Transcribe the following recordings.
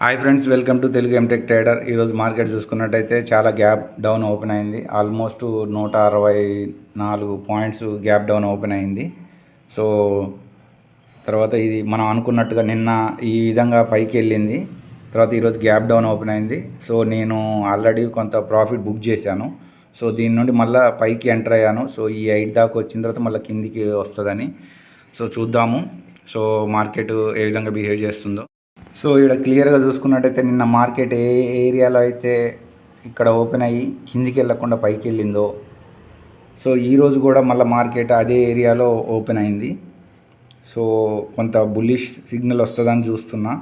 Hi friends, welcome to Telugu MTech trader. ఈరోజు market చూసుకున్నట్టయితే చాలా గ్యాప్ డౌన్ ఓపెన్ అయింది. Almost 164 points gap down open అయింది. సో తర్వాత ఇది మనం అనుకున్నట్టుగా నిన్న ఈ విధంగా పైకి వెళ్ళింది. తర్వాత ఈరోజు గ్యాప్ డౌన్ ఓపెన్ అయింది. సో నేను ఆల్రెడీ కొంత ప్రాఫిట్ బుక్ చేశాను. సో దీని నుండి మళ్ళీ పైకి ఎంటర్ అయ్యాను. సో ఈ 8 దాకా వచ్చిన తర్వాత మళ్ళీ కిందికి వస్తుందని సో చూద్దాము. సో మార్కెట్ ఏ విధంగా బిహేవ్ చేస్తుందో. సో ఇక్కడ క్లియర్గా చూసుకున్నట్టయితే నిన్న మార్కెట్ ఏ ఏరియాలో అయితే ఇక్కడ ఓపెన్ అయ్యి కిందికి వెళ్ళకుండా పైకి వెళ్ళిందో, సో ఈరోజు కూడా మళ్ళీ మార్కెట్ అదే ఏరియాలో ఓపెన్ అయింది. సో కొంత బుల్లిష్ సిగ్నల్ వస్తుందని చూస్తున్నా.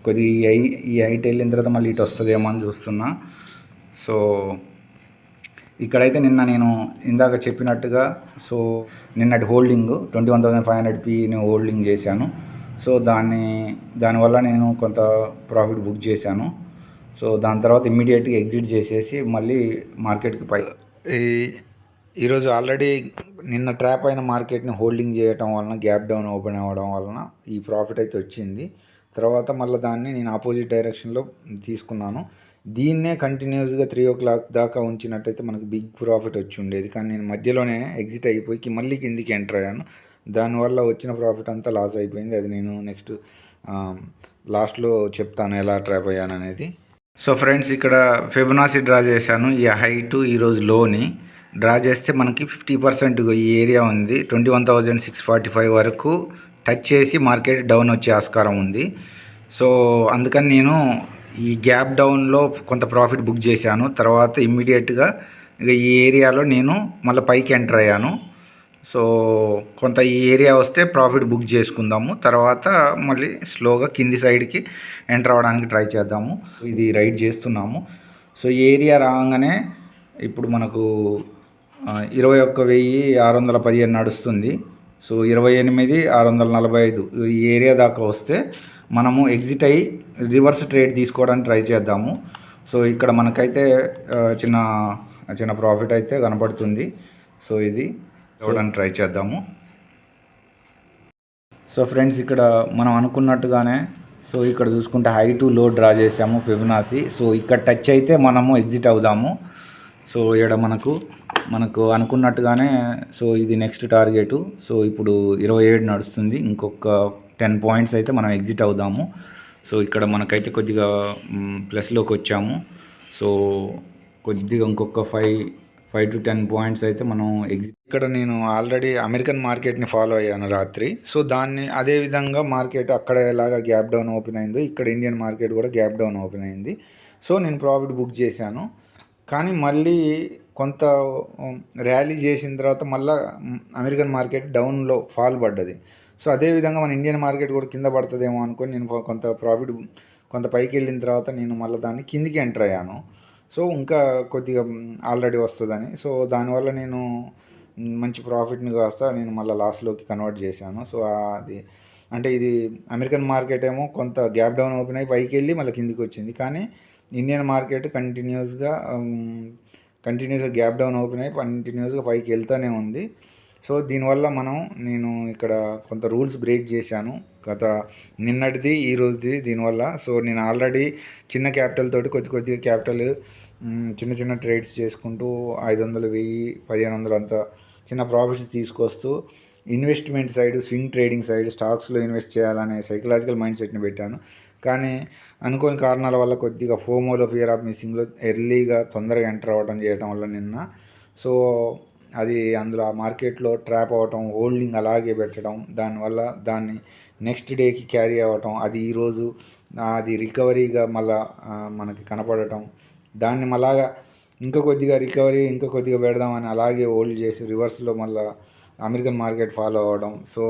కొద్దిగా ఈ హైట్ వెళ్ళిన తర్వాత మళ్ళీ ఇటు వస్తుందేమో అని చూస్తున్నా. సో ఇక్కడైతే నిన్న నేను ఇందాక చెప్పినట్టుగా సో నిన్నటి హోల్డింగ్ 21,500 పిని హోల్డింగ్ చేశాను. సో దానివల్ల నేను కొంత ప్రాఫిట్ బుక్ చేశాను. సో దాని తర్వాత ఇమ్మీడియట్గా ఎగ్జిట్ చేసేసి మళ్ళీ మార్కెట్కి ఈరోజు ఆల్రెడీ నిన్న ట్రాప్ అయిన మార్కెట్ని హోల్డింగ్ చేయటం వలన గ్యాప్ డౌన్ ఓపెన్ అవ్వడం వలన ఈ ప్రాఫిట్ అయితే వచ్చింది. తర్వాత మళ్ళీ దాన్ని నేను ఆపోజిట్ డైరెక్షన్లో తీసుకున్నాను. దీన్నే కంటిన్యూస్గా 3 o'clock దాకా ఉంచినట్టయితే మనకు బిగ్ ప్రాఫిట్ వచ్చి ఉండేది. కానీ నేను మధ్యలోనే ఎగ్జిట్ అయిపోయి మళ్ళీ కిందికి ఎంటర్ అయ్యాను. దానివల్ల వచ్చిన ప్రాఫిట్ అంతా లాస్ అయిపోయింది. అది నేను నెక్స్ట్ లాస్ట్లో చెప్తాను ఎలా ట్రాప్ అయ్యాను అనేది. సో ఫ్రెండ్స్, ఇక్కడ ఫిబొనాచి డ్రా చేశాను. ఈ హైటు ఈరోజు లోని డ్రా చేస్తే మనకి 50% ఈ ఏరియా ఉంది. 21,645 వరకు టచ్ చేసి మార్కెట్ డౌన్ వచ్చే ఆస్కారం ఉంది. సో అందుకని నేను ఈ గ్యాప్ డౌన్లో కొంత ప్రాఫిట్ బుక్ చేశాను. తర్వాత ఇమ్మీడియట్గా ఇక ఈ ఏరియాలో నేను మళ్ళీ పైకి ఎంటర్ అయ్యాను. సో కొంత ఈ ఏరియా వస్తే ప్రాఫిట్ బుక్ చేసుకుందాము. తర్వాత మళ్ళీ స్లోగా కింది సైడ్కి ఎంటర్ అవ్వడానికి ట్రై చేద్దాము. ఇది రైడ్ చేస్తున్నాము. సో ఈ ఏరియా రాగానే ఇప్పుడు మనకు 21,615 నడుస్తుంది. సో 28,645 ఈ ఏరియా దాకా వస్తే మనము ఎగ్జిట్ అయ్యి రివర్స్ ట్రేడ్ తీసుకోవడానికి ట్రై చేద్దాము. సో ఇక్కడ మనకైతే చిన్న ప్రాఫిట్ అయితే కనపడుతుంది. సో ఇది చూడడానికి ట్రై చేద్దాము. సో ఫ్రెండ్స్, ఇక్కడ మనం అనుకున్నట్టుగానే సో ఇక్కడ చూసుకుంటే హై టు లో డ్రా చేసాము ఫిబొనాచి. సో ఇక్కడ టచ్ అయితే మనము ఎగ్జిట్ అవుదాము. సో ఇక్కడ మనకు అనుకున్నట్టుగానే సో ఇది నెక్స్ట్ టార్గెటు. సో ఇప్పుడు 27 నడుస్తుంది. ఇంకొక 10 పాయింట్స్ అయితే మనం ఎగ్జిట్ అవుదాము. సో ఇక్కడ మనకైతే కొద్దిగా ప్లస్లోకి వచ్చాము. సో కొద్దిగా ఇంకొక 5 to 10 పాయింట్స్ అయితే మనం ఎగ్జిట్. ఇక్కడ నేను ఆల్రెడీ అమెరికన్ మార్కెట్ని ఫాలో అయ్యాను రాత్రి. సో అదేవిధంగా మార్కెట్ అక్కడ ఎలాగా గ్యాప్ డౌన్ ఓపెన్ అయిందో ఇక్కడ ఇండియన్ మార్కెట్ కూడా గ్యాప్ డౌన్ ఓపెన్ అయింది. సో నేను ప్రాఫిట్ బుక్ చేశాను. కానీ మళ్ళీ కొంత ర్యాలీ చేసిన తర్వాత మళ్ళీ అమెరికన్ మార్కెట్ డౌన్లో ఫాల్ పడ్డది. సో అదేవిధంగా మన ఇండియన్ మార్కెట్ కూడా కింద పడుతుందేమో అనుకొని నేను కొంత పైకి వెళ్ళిన తర్వాత నేను మళ్ళీ దాన్ని కిందికి ఎంటర్ అయ్యాను. సో ఇంకా కొద్దిగా ఆల్రెడీ వస్తుందని. సో దానివల్ల నేను మంచి ప్రాఫిట్ని కాస్త నేను మళ్ళీ లాస్లోకి కన్వర్ట్ చేశాను. సో ఇది అమెరికన్ మార్కెట్ ఏమో కొంత గ్యాప్ డౌన్ ఓపెన్ అయ్యి పైకి వెళ్ళి మళ్ళీ కిందికి వచ్చింది. కానీ ఇండియన్ మార్కెట్ కంటిన్యూస్గా గ్యాప్ డౌన్ ఓపెన్ అయ్యి కంటిన్యూస్గా పైకి వెళ్తూనే ఉంది. సో దీనివల్ల నేను ఇక్కడ కొంత రూల్స్ బ్రేక్ చేశాను నిన్నటిది ఈరోజుది దీనివల్ల. సో నేను ఆల్రెడీ చిన్న క్యాపిటల్ తోటి కొద్దిగా క్యాపిటల్ చిన్న ట్రేడ్స్ చేసుకుంటూ 500, 1000, 1500 అంత చిన్న ప్రాఫిట్స్ తీసుకొస్తూ investment side, swing trading side, స్టాక్స్లో ఇన్వెస్ట్ చేయాలనే సైకలాజికల్ మైండ్ సెట్ని పెట్టాను. కానీ అనుకోని కారణాల వల్ల కొద్దిగా ఫోమోలో, ఫియర్ ఆఫ్ మిస్సింగ్లో ఎర్లీగా తొందరగా ఎంటర్ అవ్వడం చేయడం వల్ల నిన్న సో అది అందులో ఆ మార్కెట్లో ట్రాప్ అవ్వటం, హోల్డింగ్ అలాగే పెట్టడం, దానివల్ల దాన్ని నెక్స్ట్ డేకి క్యారీ అవ్వటం, అది ఈరోజు అది రికవరీగా మళ్ళా మనకి కనపడటం, దాన్ని మళ్ళాగా ఇంకా కొద్దిగా పెడదామని అలాగే హోల్డ్ చేసి రివర్స్లో మళ్ళీ అమెరికన్ మార్కెట్ ఫాలో అవ్వడం. సో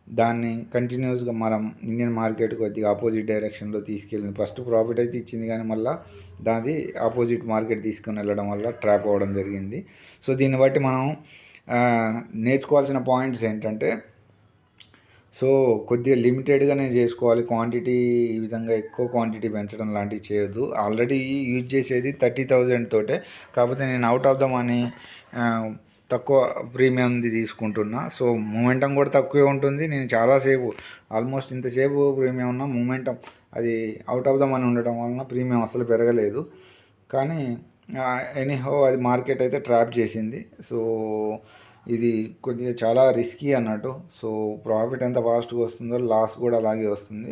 దాన్ని కంటిన్యూస్గా మనం ఇండియన్ మార్కెట్ కొద్దిగా ఆపోజిట్ డైరెక్షన్లో తీసుకెళ్ళింది. ఫస్ట్ ప్రాఫిట్ అయితే ఇచ్చింది, కానీ మళ్ళీ దాని ఆపోజిట్ మార్కెట్ తీసుకుని వెళ్ళడం వల్ల ట్రాప్ అవ్వడం జరిగింది. సో దీన్ని బట్టి మనం నేర్చుకోవాల్సిన పాయింట్స్ ఏంటంటే సో కొద్దిగా లిమిటెడ్గానే చేసుకోవాలి. క్వాంటిటీ ఈ విధంగా ఎక్కువ క్వాంటిటీ పెంచడం లాంటివి చేయొద్దు. ఆల్రెడీ యూజ్ చేసేది 30,000 తోటే. కాకపోతే నేను అవుట్ ఆఫ్ ద మనీ తక్కువ ప్రీమియంది తీసుకుంటున్నా. సో మూమెంటం కూడా తక్కువే ఉంటుంది. నేను చాలాసేపు ఆల్మోస్ట్ ఇంతసేపు ప్రీమియం ఉన్న మూమెంటం అది అవుట్ ఆఫ్ ద మనీ ఉండటం వలన ప్రీమియం అసలు పెరగలేదు. కానీ ఎనీహౌ అది మార్కెట్ అయితే ట్రాప్ చేసింది. సో ఇది కొద్దిగా చాలా రిస్కీ అన్నట్టు. సో ప్రాఫిట్ ఎంత ఫాస్ట్గా వస్తుందో లాస్ కూడా అలాగే వస్తుంది.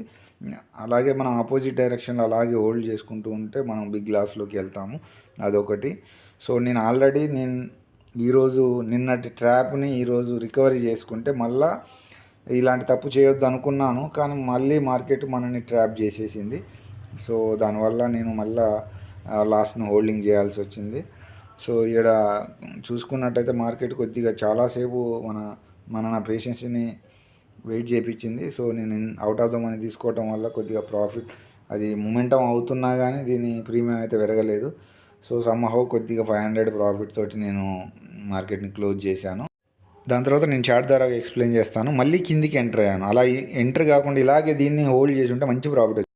అలాగే మనం ఆపోజిట్ డైరెక్షన్లో అలాగే హోల్డ్ చేసుకుంటూ ఉంటే మనం బిగ్ లాస్లోకి వెళ్తాము. అదొకటి. సో నేను ఈరోజు నిన్నటి ట్రాప్ని ఈరోజు రికవరీ చేసుకుంటే మళ్ళీ ఇలాంటి తప్పు చేయొద్దు అనుకున్నాను. కానీ మళ్ళీ మార్కెట్ మనని ట్రాప్ చేసేసింది. సో దానివల్ల నేను మళ్ళీ లాస్ట్ను హోల్డింగ్ చేయాల్సి వచ్చింది. సో ఇక్కడ చూసుకున్నట్టయితే మార్కెట్ కొద్దిగా చాలాసేపు నా పేషెన్స్ని వెయిట్ చేయించింది. సో నేను అవుట్ ఆఫ్ ద మనీ తీసుకోవటం వల్ల కొద్దిగా ప్రాఫిట్ అది మొమెంటం అవుతున్నా కానీ దీని ప్రీమియం అయితే పెరగలేదు. సో సమ్హౌ కొద్దిగా 500 ప్రాఫిట్ తోటి నేను మార్కెట్ని క్లోజ్ చేశాను. దాని తర్వాత నేను చార్ట్ ద్వారా ఎక్స్ప్లెయిన్ చేస్తాను. మళ్ళీ కిందికి ఎంటర్ అయ్యాను. అలా ఎంటర్ కాకుండా ఇలాగే దీన్ని హోల్డ్ చేసి ఉంటే మంచి ప్రాఫిట్.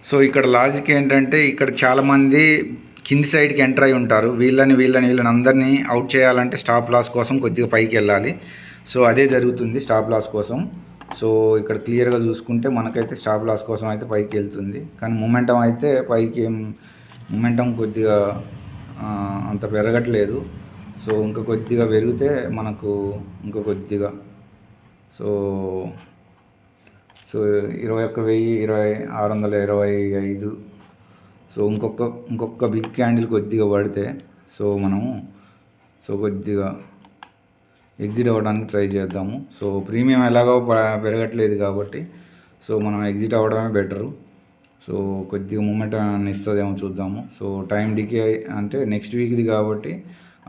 సో ఇక్కడ లాజిక్ ఏంటంటే ఇక్కడ చాలామంది కింది సైడ్కి ఎంటర్ అయి ఉంటారు. వీళ్ళని అందరినీ అవుట్ చేయాలంటే స్టాప్ లాస్ కోసం కొద్దిగా పైకి వెళ్ళాలి. సో అదే జరుగుతుంది స్టాప్ లాస్ కోసం. సో ఇక్కడ క్లియర్గా చూసుకుంటే మనకైతే స్టాప్ లాస్ కోసం అయితే పైకి వెళ్తుంది. కానీ మొమెంటం అయితే పైకి మొమెంటం కొద్దిగా అంత పెరగట్లేదు. సో ఇంకా కొద్దిగా పెరిగితే మనకు ఇంకా కొద్దిగా సో 21,625. సో ఇంకొక బిగ్ క్యాండిల్ కొద్దిగా పడితే సో మనము కొద్దిగా ఎగ్జిట్ అవ్వడానికి ట్రై చేద్దాము. సో ప్రీమియం ఎలాగో పెరగట్లేదు కాబట్టి సో మనం ఎగ్జిట్ అవ్వడమే బెటరు. సో కొద్దిగా మూమెంట్ ఇస్తుందేమో చూద్దాము. సో టైం డికే అంటే నెక్స్ట్ వీక్ది కాబట్టి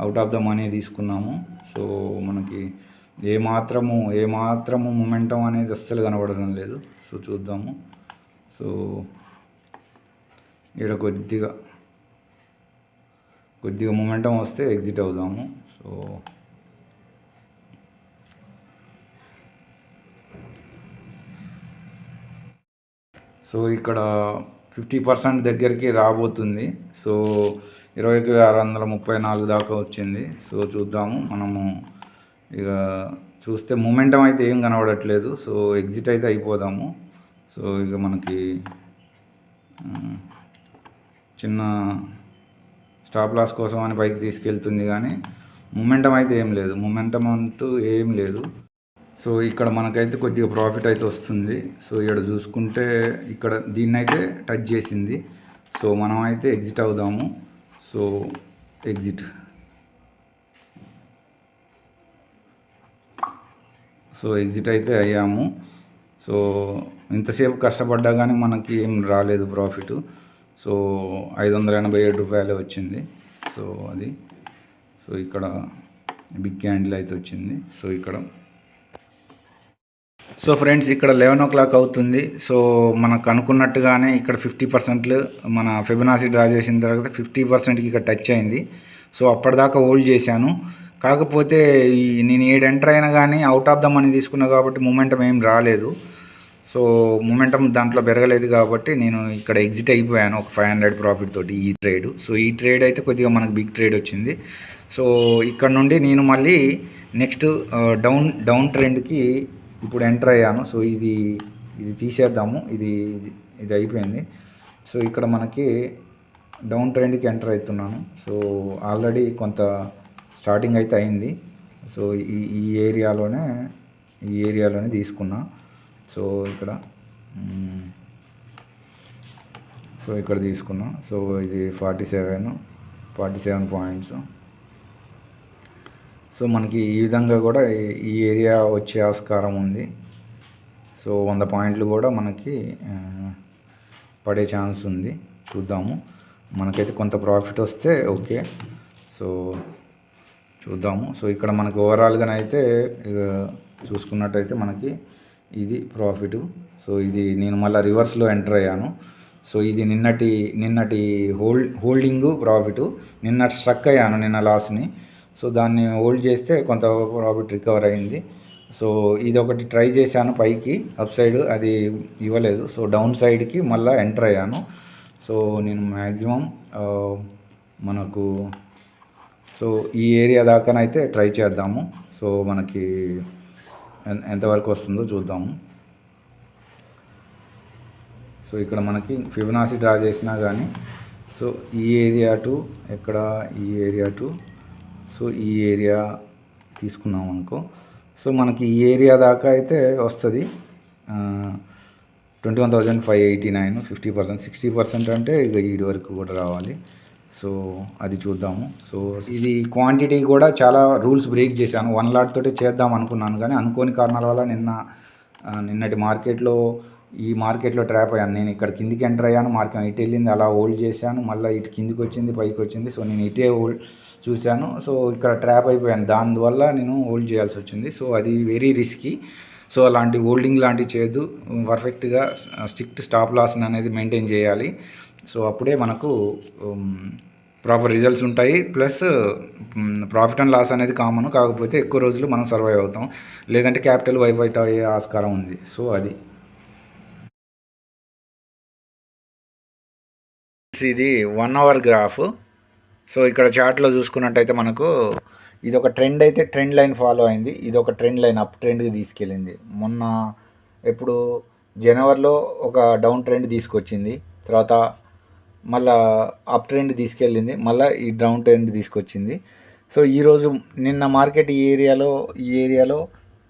అవుట్ ఆఫ్ ద మనీ తీసుకున్నాము. సో మనకి ఏమాత్రము మూమెంటం అనేది అస్సలు కనబడడం లేదు. సో చూద్దాము. సో ఇక్కడ కొద్దిగా మూమెంటం వస్తే ఎగ్జిట్ అవుదాము. సో ఇక్కడ 50% దగ్గరికి రాబోతుంది. సో 20,634 దాకా వచ్చింది. సో చూద్దాము. మనము ఇక చూస్తే మూమెంటం అయితే ఏం కనబడట్లేదు. సో ఎగ్జిట్ అయితే అయిపోదాము. సో ఇక మనకి చిన్న స్టాప్ లాస్ కోసం అని పైకి తీసుకెళ్తుంది కానీ మూమెంటం అయితే ఏం లేదు. మూమెంటం అంటూ ఏం లేదు. సో ఇక్కడ మనకైతే కొద్దిగా ప్రాఫిట్ అయితే వస్తుంది. సో ఇక్కడ చూసుకుంటే ఇక్కడ దీన్ని అయితే టచ్ చేసింది. సో మనం అయితే ఎగ్జిట్ అవుదాము. సో ఎగ్జిట్ అయితే అయ్యాము. సో ఇంతసేపు కష్టపడ్డా కానీ మనకి ఏం రాలేదు ప్రాఫిట్. సో 587 రూపాయలే వచ్చింది. సో అది ఇక్కడ బిగ్ క్యాండిల్ అయితే వచ్చింది. సో ఫ్రెండ్స్ ఇక్కడ 11 o'clock అవుతుంది. సో మనకు అనుకున్నట్టుగానే ఇక్కడ 50% మన ఫిబొనాచి డ్రా చేసిన తర్వాత 50%కి ఇక్కడ టచ్ అయింది. సో అప్పటిదాకా హోల్డ్ చేశాను. కాకపోతే నేను ఎంటర్ అయినా కానీ అవుట్ ఆఫ్ ద మనీ తీసుకున్నా కాబట్టి మూమెంటం ఏం రాలేదు. సో మూమెంటం దాంట్లో పెరగలేదు కాబట్టి నేను ఇక్కడ ఎగ్జిట్ అయిపోయాను ఒక 500 ప్రాఫిట్ తోటి ఈ ట్రేడ్. సో ఈ ట్రేడ్ అయితే కొద్దిగా మనకు బిగ్ ట్రేడ్ వచ్చింది. సో ఇక్కడ నుండి నేను మళ్ళీ నెక్స్ట్ డౌన్ ట్రెండ్కి ఇప్పుడు ఎంటర్ అయ్యాను. సో ఇది తీసేద్దాము. ఇది అయిపోయింది. సో ఇక్కడ మనకి డౌన్ ట్రెండ్కి ఎంటర్ అవుతున్నాను. సో ఆల్రెడీ కొంత స్టార్టింగ్ అయితే అయింది. సో ఈ ఏరియాలోనే తీసుకున్నా. సో ఇక్కడ తీసుకున్నా. సో ఇది 47 పాయింట్స్. సో మనకి ఈ విధంగా కూడా ఈ ఏరియా వచ్చే ఆస్కారం ఉంది. సో 100 పాయింట్లు కూడా మనకి పడే ఛాన్స్ ఉంది. చూద్దాము. మనకైతే కొంత ప్రాఫిట్ వస్తే ఓకే. సో చూద్దాము. సో ఇక్కడ మనకి ఓవరాల్గానైతే చూసుకున్నట్టయితే మనకి ఇది ప్రాఫిట్. సో ఇది నేను మళ్ళీ రివర్స్లో ఎంటర్ అయ్యాను. సో ఇది నిన్నటి హోల్డింగు ప్రాఫిట్. నిన్న స్ట్రక్ అయ్యాను నిన్న లాస్ని. సో దాన్ని హోల్డ్ చేస్తే కొంత ప్రాఫిట్ రికవర్ అయింది. సో ఇది ఒకటి ట్రై చేశాను పైకి అప్ సైడ్, అది ఇవ్వలేదు. సో డౌన్ సైడ్కి మళ్ళీ ఎంటర్ అయ్యాను. సో నేను మ్యాక్సిమం మనకు సో ఈ ఏరియా దాకానైతే ట్రై చేద్దాము. సో మనకి ఎంతవరకు వస్తుందో చూద్దాము. సో ఇక్కడ మనకి ఫిబొనాసి డ్రా చేసినా కానీ సో ఈ ఏరియా టు ఎక్కడ ఈ ఏరియా టు సో ఈ ఏరియా తీసుకున్నాం అనుకో సో మనకి ఈ ఏరియా దాకా అయితే వస్తుంది 21,589 50%, 60% అంటే ఇక ఈడి వరకు కూడా రావాలి. సో అది చూద్దాము. సో ఇది క్వాంటిటీ కూడా చాలా రూల్స్ బ్రేక్ చేశాను. 1 లాట్ తోటే చేద్దాం అనుకున్నాను కానీ అనుకోని కారణాల వల్ల నిన్నటి ఈ మార్కెట్లో ట్రాప్ అయ్యాను. నేను ఇక్కడ కిందికి ఎంటర్ అయ్యాను, మార్కెట్ ఇటు వెళ్ళింది, అలా హోల్డ్ చేశాను, మళ్ళీ ఇటు కిందికి వచ్చింది, పైకి వచ్చింది. సో నేను ఇటే హోల్డ్ చూశాను. సో ఇక్కడ ట్రాప్ అయిపోయాను, దానివల్ల నేను హోల్డ్ చేయాల్సి వచ్చింది. సో అది వెరీ రిస్కీ. సో అలాంటి హోల్డింగ్ లాంటివి చేయొద్దు. పర్ఫెక్ట్గా స్ట్రిక్ట్ స్టాప్ లాస్ అనేది మెయింటైన్ చేయాలి. సో అప్పుడే మనకు ప్రాపర్ రిజల్ట్స్ ఉంటాయి. ప్లస్ ప్రాఫిట్ అండ్ లాస్ అనేది కామన్, కాకపోతే ఎక్కువ రోజులు మనం సర్వైవ్ అవుతాం, లేదంటే క్యాపిటల్ వైప్ అవుట్ అయ్యే ఆస్కారం ఉంది. సో అది ఇది 1 అవర్ గ్రాఫ్. సో ఇక్కడ చార్ట్లో చూసుకున్నట్టయితే మనకు ఇది ఒక ట్రెండ్ అయితే ట్రెండ్ లైన్ ఫాలో అయింది, ఇది ఒక ట్రెండ్ లైన్ అప్ ట్రెండ్కి తీసుకెళ్ళింది. మొన్న ఎప్పుడు జనవరిలో ఒక డౌన్ ట్రెండ్ తీసుకొచ్చింది, తర్వాత మళ్ళా అప్ ట్రెండ్ తీసుకెళ్ళింది, మళ్ళీ ఈ డౌన్ ట్రెండ్ తీసుకొచ్చింది. సో ఈరోజు నిన్న మార్కెట్ ఈ ఏరియాలో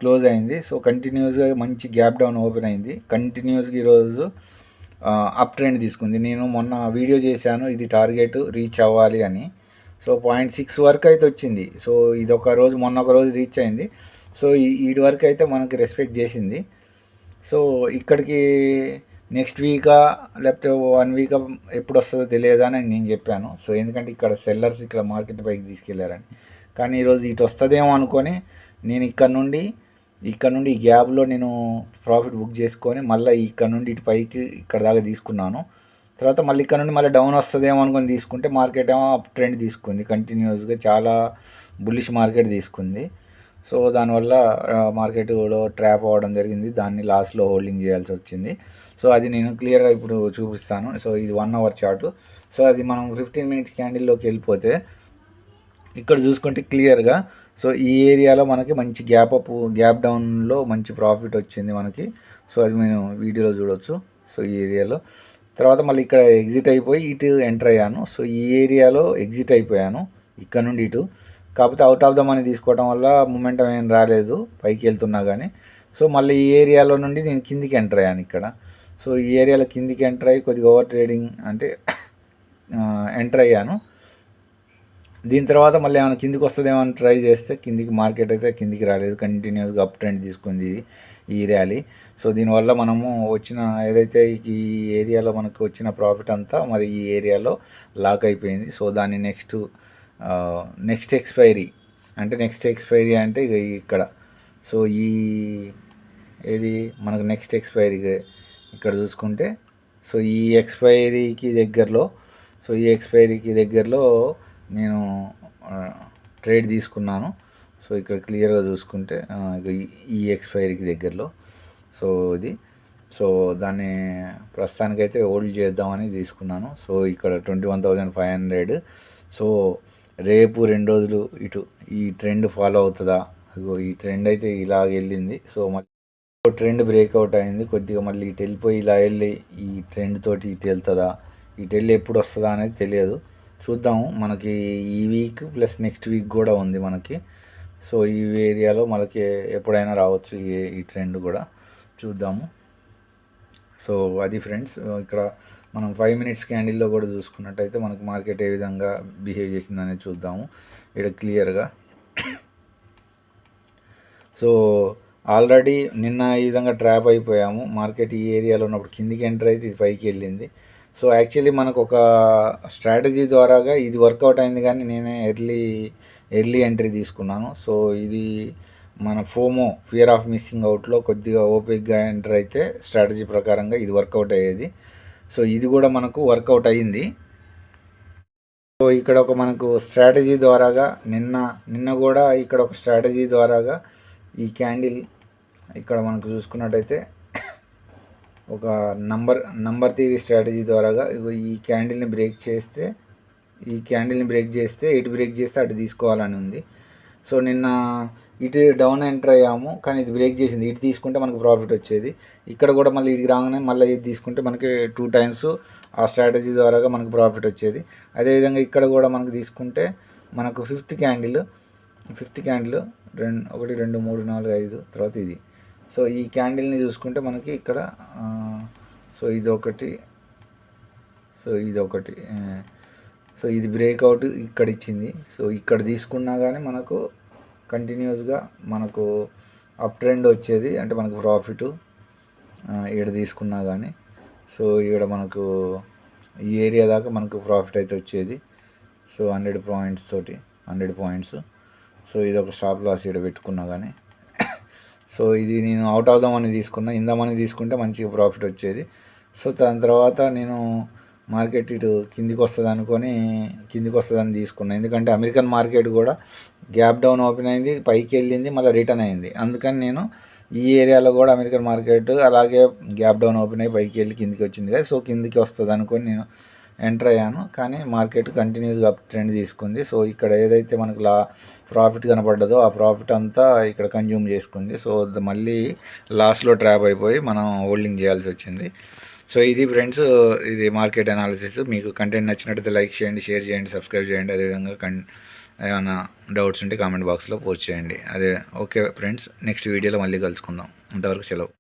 క్లోజ్ అయింది. సో కంటిన్యూస్గా మంచి గ్యాప్ డౌన్ ఓపెన్ అయింది. కంటిన్యూస్గా ఈరోజు అప్ ట్రెండ్ తీసుకుంది. నేను మొన్న వీడియో చేశాను ఇది టార్గెట్ రీచ్ అవ్వాలి అని. సో 0.6 వరకు అయితే వచ్చింది. సో ఇది మొన్న ఒక రోజు రీచ్ అయింది. సో ఈడి వరకు అయితే మనకి రెస్పెక్ట్ చేసింది. సో ఇక్కడికి నెక్స్ట్ వీకా లేకపోతే 1 వీక్ ఎప్పుడు వస్తుందో తెలియదా అని నేను చెప్పాను. సో ఎందుకంటే ఇక్కడ సెల్లర్స్ ఇక్కడ మార్కెట్ పైకి తీసుకెళ్లారని. కానీ ఈరోజు ఇటు వస్తుందేమో అనుకొని నేను ఇక్కడ నుండి ఈ గ్యాప్లో నేను ప్రాఫిట్ బుక్ చేసుకొని మళ్ళీ ఇక్కడ నుండి ఇటు పైకి ఇక్కడ దాకా తీసుకున్నాను. తర్వాత మళ్ళీ ఇక్కడ నుండి మళ్ళీ డౌన్ వస్తుందేమో అనుకొని తీసుకుంటే మార్కెట్ ఏమో అప్ ట్రెండ్ తీసుకుంది. కంటిన్యూస్గా చాలా బుల్లిష్ మార్కెట్ తీసుకుంది. సో దానివల్ల మార్కెట్లో ట్రాప్ అవ్వడం జరిగింది, దాన్ని లాస్లో హోల్డింగ్ చేయాల్సి వచ్చింది. సో అది నేను క్లియర్గా ఇప్పుడు చూపిస్తాను. సో ఇది 1 అవర్ చార్టు. సో అది మనం 15 మినిట్స్ క్యాండిల్లోకి వెళ్ళిపోతే ఇక్కడ చూసుకుంటే క్లియర్గా సో ఈ ఏరియాలో మనకి మంచి గ్యాప్ డౌన్లో మంచి ప్రాఫిట్ వచ్చింది మనకి. సో అది నేను వీడియోలో చూడవచ్చు. సో ఈ ఏరియాలో తర్వాత మళ్ళీ ఇక్కడ ఎగ్జిట్ అయిపోయి ఇటు ఎంటర్ అయ్యాను. సో ఈ ఏరియాలో ఎగ్జిట్ అయిపోయాను ఇక్కడ నుండి ఇటు. కాకపోతే అవుట్ ఆఫ్ ద మనీ తీసుకోవడం వల్ల మూమెంటం ఏం రాలేదు పైకి వెళ్తున్నా కానీ. సో మళ్ళీ ఈ ఏరియాలో నుండి నేను కిందికి ఎంటర్ అయ్యాను ఇక్కడ. సో ఈ ఏరియాలో కిందికి ఎంటర్ అయ్యి కొద్దిగా ఓవర్ ట్రేడింగ్ అంటే ఎంటర్ అయ్యాను. దీని తర్వాత మళ్ళీ ఏమైనా కిందికి వస్తుందేమో అని ట్రై చేస్తే మార్కెట్ అయితే కిందికి రాలేదు, కంటిన్యూస్గా అప్ ట్రెండ్ తీసుకుంది ఈ ర్యాలీ. సో దీనివల్ల మనము ఏదైతే ఈ ఏరియాలో మనకు వచ్చిన ప్రాఫిట్ అంతా మరి ఈ ఏరియాలో లాక్ అయిపోయింది. సో దాన్ని నెక్స్ట్ ఎక్స్పైరీ అంటే ఇక ఇక్కడ సో మనకు నెక్స్ట్ ఎక్స్పైరీ ఇక్కడ చూసుకుంటే సో ఈ ఎక్స్పైరీకి దగ్గరలో నేను ట్రేడ్ తీసుకున్నాను. సో ఇక్కడ క్లియర్గా చూసుకుంటే ఈ ఎక్స్పైరీకి దగ్గరలో సో దాన్ని ప్రస్తుతానికైతే హోల్డ్ చేద్దామని తీసుకున్నాను. సో ఇక్కడ 21,500. సో రేపు 2 రోజులు ఇటు ఈ ట్రెండ్ ఫాలో అవుతుందా? ఈ ట్రెండ్ అయితే ఇలాగ వెళ్ళింది. సో మళ్ళీ ట్రెండ్ బ్రేక్అవుట్ అయింది కొద్దిగా, మళ్ళీ ఇటు వెళ్ళిపోయి ఇలా వెళ్ళి ఈ ట్రెండ్ తోటి ఇటు వెళ్తుందా, ఇటు వెళ్ళి ఎప్పుడు వస్తుందా అనేది తెలియదు. చూద్దాము. మనకి ఈ వీక్ ప్లస్ నెక్స్ట్ వీక్ కూడా ఉంది మనకి. సో ఈ ఏరియాలో మనకి ఎప్పుడైనా రావచ్చు ఈ ట్రెండ్ కూడా, చూద్దాము. సో అది ఫ్రెండ్స్, ఇక్కడ మనం 5 మినిట్స్ క్యాండిల్లో కూడా చూసుకున్నట్టయితే మనకు మార్కెట్ ఏ విధంగా బిహేవ్ చేసిందనేది చూద్దాము ఇక్కడ క్లియర్గా. సో ఆల్రెడీ నిన్న ఈ విధంగా ట్రాప్ అయిపోయాము. మార్కెట్ ఈ ఏరియాలో ఉన్నప్పుడు కిందికి ఎంటర్ అయితే ఇది పైకి వెళ్ళింది. సో యాక్చువల్లీ మనకు ఒక స్ట్రాటజీ ద్వారాగా ఇది వర్కౌట్ అయింది, కానీ నేనే ఎర్లీ ఎంట్రీ తీసుకున్నాను. సో ఇది మన ఫియర్ ఆఫ్ మిస్సింగ్ అవుట్లో కొద్దిగా ఓపిక్గా ఎంటర్ అయితే స్ట్రాటజీ ప్రకారంగా ఇది వర్కౌట్ అయ్యేది. సో ఇది కూడా మనకు వర్కౌట్ అయ్యింది. సో ఇక్కడ మనకు స్ట్రాటజీ ద్వారాగా నిన్న కూడా ఇక్కడ ఒక స్ట్రాటజీ ద్వారాగా ఈ క్యాండిల్ ఇక్కడ మనకు చూసుకున్నట్టయితే ఒక నంబర్ థియరీ స్ట్రాటజీ ద్వారాగా ఈ క్యాండిల్ని బ్రేక్ చేస్తే ఇటు బ్రేక్ చేస్తే అటు తీసుకోవాలని ఉంది. సో నిన్న ఇటు డౌన్ ఎంటర్ అయ్యాము, కానీ ఇది బ్రేక్ చేసింది. ఇటు తీసుకుంటే మనకు ప్రాఫిట్ వచ్చేది. ఇక్కడ కూడా మళ్ళీ ఇటు రాగానే మళ్ళీ ఇది తీసుకుంటే మనకి 2 టైమ్స్ ఆ స్ట్రాటజీ ద్వారాగా మనకు ప్రాఫిట్ వచ్చేది. అదేవిధంగా ఇక్కడ కూడా మనకు తీసుకుంటే మనకు ఫిఫ్త్ క్యాండిల్ 1 2 3 4 5 తర్వాత ఇది. సో ఈ క్యాండిల్ని చూసుకుంటే మనకి ఇక్కడ సో ఇదొకటి, సో ఇది బ్రేక్అవుట్ ఇక్కడ ఇచ్చింది. సో ఇక్కడ తీసుకున్నా కానీ మనకు కంటిన్యూస్గా మనకు అప్ ట్రెండ్ వచ్చేది, అంటే మనకు ప్రాఫిట్ ఈడ తీసుకున్నా కానీ. సో ఈడ మనకు ఈ ఏరియా దాకా మనకు ప్రాఫిట్ అయితే వచ్చేది. సో 100 పాయింట్స్ తోటి 100 పాయింట్స్. సో ఇది ఒక స్టాప్ లాస్ ఇక్కడ పెట్టుకున్నా కానీ. సో ఇది నేను అవుట్ అవుదామని తీసుకున్నా, ఇందామని తీసుకుంటే మంచిగా ప్రాఫిట్ వచ్చేది. సో దాని తర్వాత నేను మార్కెట్ ఇటు కిందికి వస్తుందని తీసుకున్నా. ఎందుకంటే అమెరికన్ మార్కెట్ కూడా గ్యాప్ డౌన్ ఓపెన్ అయింది, పైకి వెళ్ళింది, మళ్ళీ రిటర్న్ అయింది. అందుకని నేను ఈ ఏరియాలో కూడా అమెరికన్ మార్కెట్ అలాగే గ్యాప్ డౌన్ ఓపెన్ అయ్యి పైకి వెళ్ళి కిందికి వచ్చింది కదా. సో కిందికి వస్తుంది అనుకొని నేను ఎంటర్ అయ్యాను, కానీ మార్కెట్ కంటిన్యూస్గా అప్ ట్రెండ్ తీసుకుంది. సో ఇక్కడ ఏదైతే మనకు ప్రాఫిట్ కనపడ్డదో ఆ ప్రాఫిట్ అంతా ఇక్కడ కన్జ్యూమ్ చేసుకుంది. సో మళ్ళీ లాస్లో ట్రాప్ అయిపోయి మనం హోల్డింగ్ చేయాల్సి వచ్చింది. సో ఇది ఫ్రెండ్స్, ఇది మార్కెట్ అనాలిసిస్. మీకు కంటెంట్ నచ్చినట్టయితే లైక్ చేయండి, షేర్ చేయండి, సబ్స్క్రైబ్ చేయండి. అదేవిధంగా ఏమైనా డౌట్స్ ఉంటే కామెంట్ బాక్స్లో పోస్ట్ చేయండి. ఓకే ఫ్రెండ్స్, నెక్స్ట్ వీడియోలో మళ్ళీ కలుసుకుందాం. అంతవరకు సెలవు.